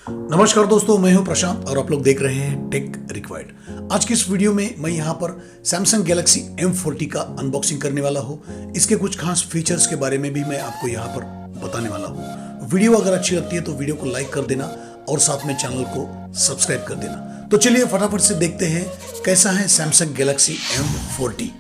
नमस्कार दोस्तों, मैं हूं प्रशांत और आप लोग देख रहे हैं टेक रिक्वायर्ड। आज की इस वीडियो में मैं यहां पर Samsung Galaxy M40 का अनबॉक्सिंग करने वाला हूं। इसके कुछ खास फीचर्स के बारे में भी मैं आपको यहां पर बताने वाला हूं। वीडियो अगर अच्छी लगती है तो वीडियो को लाइक कर देना और साथ में चैनल को सब्सक्राइब कर देना। तो चलिए फटाफट से देखते हैं कैसा है Samsung Galaxy M40।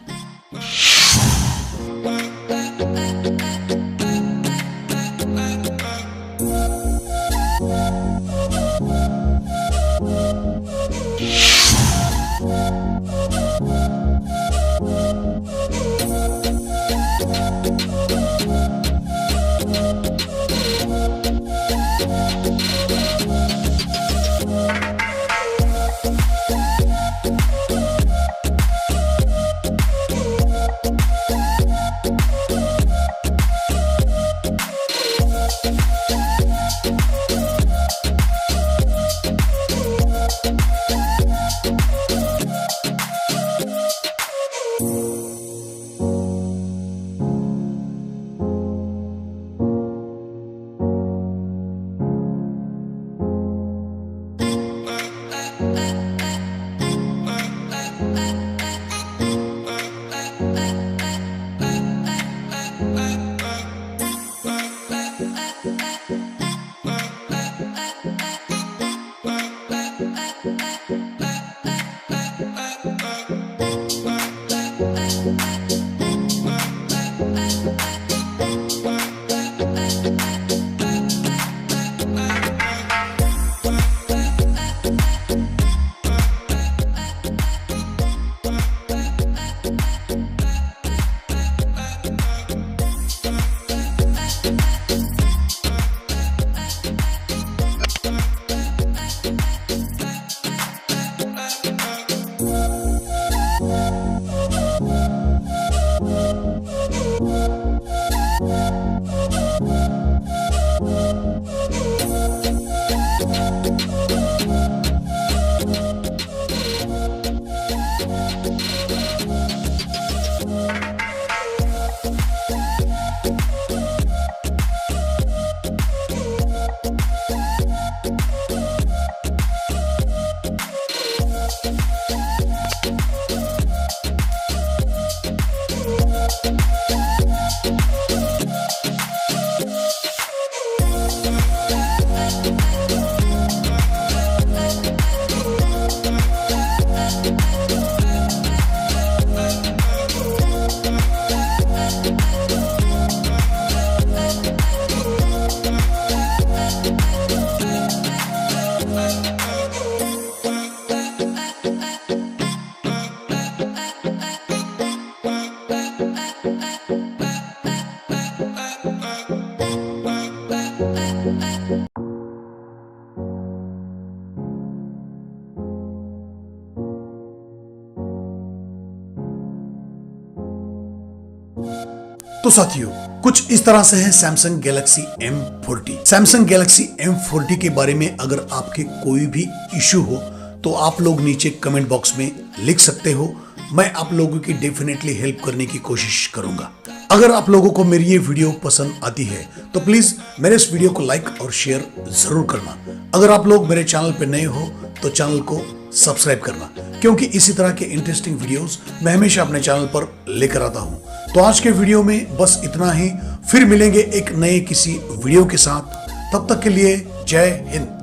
तो साथियों, कुछ इस तरह से है Samsung Galaxy M40। Samsung Galaxy M40 के बारे में अगर आपके कोई भी इशू हो तो आप लोग नीचे कमेंट बॉक्स में लिख सकते हो। मैं आप लोगों की डेफिनेटली हेल्प करने की कोशिश करूंगा। अगर आप लोगों को मेरी ये वीडियो पसंद आती है तो प्लीज मेरे इस वीडियो को लाइक और शेयर जरूर करना। अगर आप लोग मेरे चैनल पे नए हो तो चैनल को सब्सक्राइब करना, क्योंकि इसी तरह के इंटरेस्टिंग वीडियोस मैं हमेशा अपने चैनल पर लेकर आता हूं। तो आज के वीडियो में बस इतना ही। फिर मिलेंगे एक नए किसी वीडियो के साथ। तब तक के लिए जय हिंद।